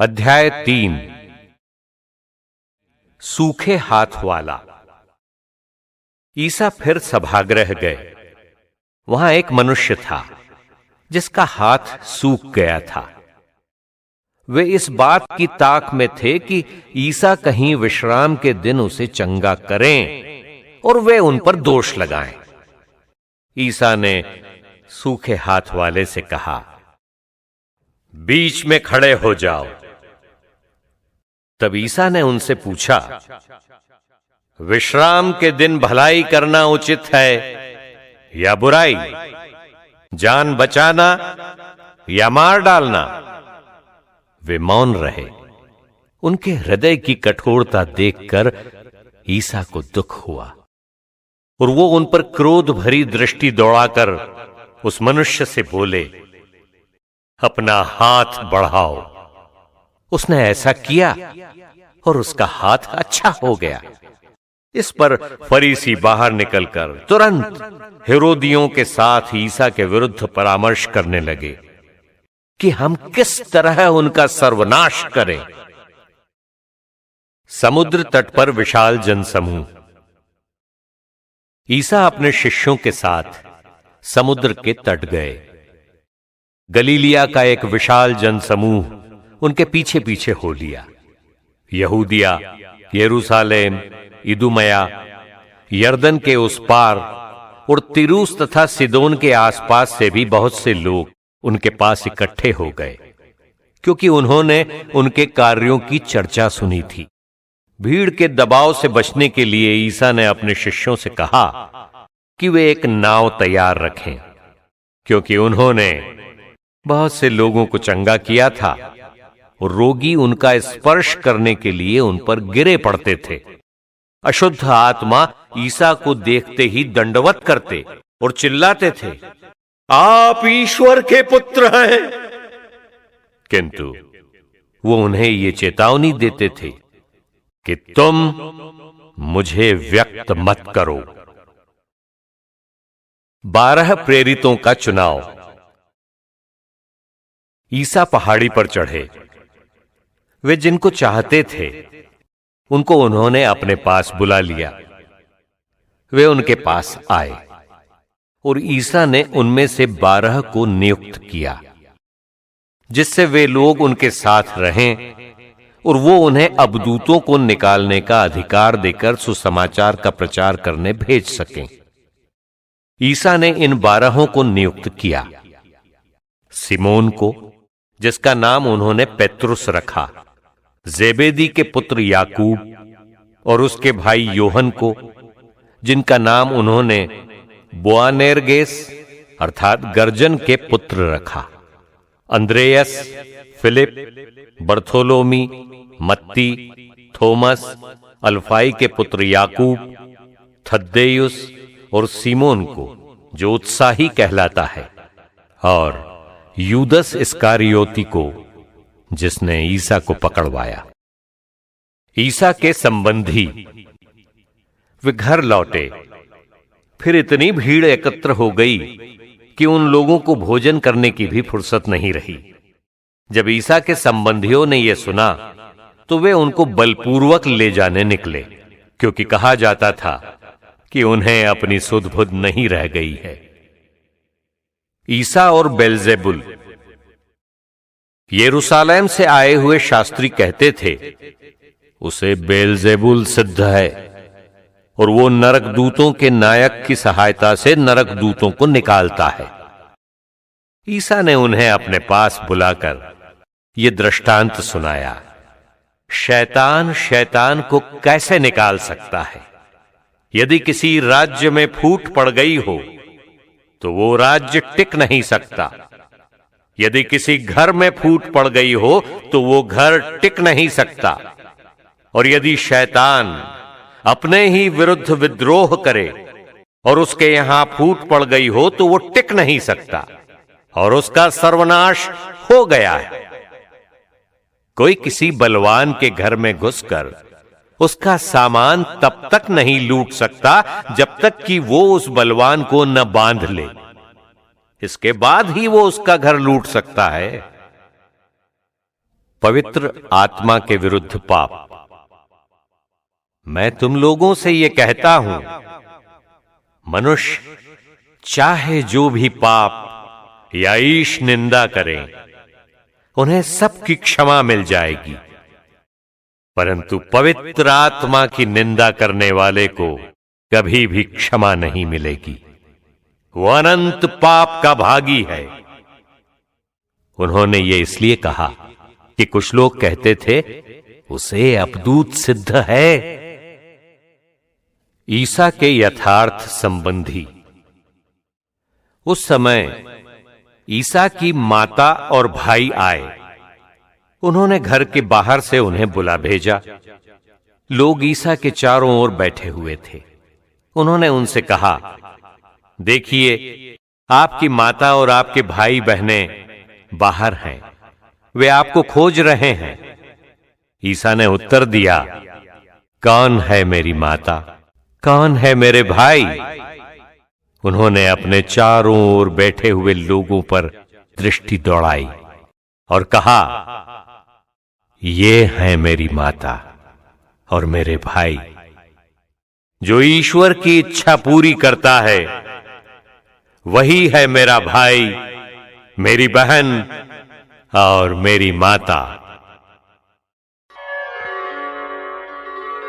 अध्याय 3। सूखे हाथ वाला। ईसा फिर सभागृह गए। वहां एक मनुष्य था जिसका हाथ सूख गया था। वे इस बात की ताक में थे कि ईसा कहीं विश्राम के दिन उसे चंगा करें और वे उन पर दोष लगाएं। ईसा ने सूखे हाथ वाले से कहा, बीच में खड़े हो जाओ। तब ईसा ने उनसे पूछा, विश्राम के दिन भलाई करना उचित है या बुराई, जान बचाना या मार डालना? वे मौन रहे। उनके हृदय की कठोरता देखकर ईसा को दुख हुआ और वो उन पर क्रोध भरी दृष्टि दौड़ाकर उस मनुष्य से बोले, अपना हाथ बढ़ाओ। उसने ऐसा किया और उसका हाथ अच्छा हो गया। इस पर फरीसी बाहर निकलकर तुरंत हेरोदियों के साथ ईसा के विरुद्ध परामर्श करने लगे कि हम किस तरह उनका सर्वनाश करें। समुद्र तट पर विशाल जनसमूह। ईसा अपने शिष्यों के साथ समुद्र के तट गए। गलीलिया का एक विशाल जनसमूह उनके पीछे पीछे हो लिया। यहूदिया, यरूशलेम, इदुमया, यरदन के उस पार और तिरूस तथा सिदोन के आसपास से भी बहुत से लोग उनके पास इकट्ठे हो गए, क्योंकि उन्होंने उनके कार्यों की चर्चा सुनी थी। भीड़ के दबाव से बचने के लिए ईसा ने अपने शिष्यों से कहा कि वे एक नाव तैयार रखें, क्योंकि उन्होंने बहुत से लोगों को चंगा किया था और रोगी उनका स्पर्श करने के लिए उन पर गिरे पड़ते थे। अशुद्ध आत्मा ईसा को देखते ही दंडवत करते और चिल्लाते थे, आप ईश्वर के पुत्र हैं। किंतु वो उन्हें ये चेतावनी देते थे कि तुम मुझे व्यक्त मत करो। 12 प्रेरितों का चुनाव। ईसा पहाड़ी पर चढ़े। वे जिनको चाहते थे उनको उन्होंने अपने पास बुला लिया। वे उनके पास आए और ईसा ने उनमें से 12 को नियुक्त किया, जिससे वे लोग उनके साथ रहें और वो उन्हें अबदूतों को निकालने का अधिकार देकर सुसमाचार का प्रचार करने भेज सकें। ईसा ने इन 12 को नियुक्त किया। सिमोन को, जिसका नाम उन्होंने पेत्रुस रखा, जेबेदी के पुत्र याकूब और उसके भाई योहन को, जिनका नाम उन्होंने बोआनेरगेस अर्थात गर्जन के पुत्र रखा, अंद्रेयस, फिलिप, बर्थोलोमी, मत्ती, थोमस, अल्फाई के पुत्र याकूब, थद्देयुस और सीमोन को, जो उत्साही कहलाता है, और यूदस इस्कारियोती को, जिसने ईसा को पकड़वाया। ईसा के संबंधी। वे घर लौटे। फिर इतनी भीड़ एकत्र हो गई कि उन लोगों को भोजन करने की भी फुर्सत नहीं रही। जब ईसा के संबंधियों ने यह सुना तो वे उनको बलपूर्वक ले जाने निकले, क्योंकि कहा जाता था कि उन्हें अपनी सुध-बुध नहीं रह गई है। ईसा और बेलजेबुल। यरूशलेम से आए हुए शास्त्री कहते थे, उसे बेलजेबुल सिद्ध है और वो नरकदूतों के नायक की सहायता से नरकदूतों को निकालता है। ईसा ने उन्हें अपने पास बुलाकर ये दृष्टांत सुनाया, शैतान शैतान को कैसे निकाल सकता है? यदि किसी राज्य में फूट पड़ गई हो तो वो राज्य टिक नहीं सकता। यदि किसी घर में फूट पड़ गई हो तो वो घर टिक नहीं सकता। और यदि शैतान अपने ही विरुद्ध विद्रोह करे और उसके यहां फूट पड़ गई हो तो वो टिक नहीं सकता और उसका सर्वनाश हो गया है। कोई किसी बलवान के घर में घुसकर उसका सामान तब तक नहीं लूट सकता जब तक कि वो उस बलवान को न बांध ले। इसके बाद ही वो उसका घर लूट सकता है। पवित्र आत्मा के विरुद्ध पाप। मैं तुम लोगों से यह कहता हूं, मनुष्य चाहे जो भी पाप या ईश निंदा करें, उन्हें सबकी क्षमा मिल जाएगी, परंतु पवित्र आत्मा की निंदा करने वाले को कभी भी क्षमा नहीं मिलेगी। वो अनंत पाप का भागी है। उन्होंने ये इसलिए कहा कि कुछ लोग कहते थे उसे अपदूत सिद्ध है। ईसा के यथार्थ संबंधी। उस समय ईसा की माता और भाई आए। उन्होंने घर के बाहर से उन्हें बुला भेजा। लोग ईसा के चारों ओर बैठे हुए थे। उन्होंने उनसे कहा, देखिए, आपकी माता और आपके भाई बहनें बाहर हैं, वे आपको खोज रहे हैं। ईसा ने उत्तर दिया, कौन है मेरी माता, कौन है मेरे भाई? उन्होंने अपने चारों ओर बैठे हुए लोगों पर दृष्टि दौड़ाई और कहा, ये हैं मेरी माता और मेरे भाई। जो ईश्वर की इच्छा पूरी करता है वही है मेरा भाई, मेरी बहन और मेरी माता।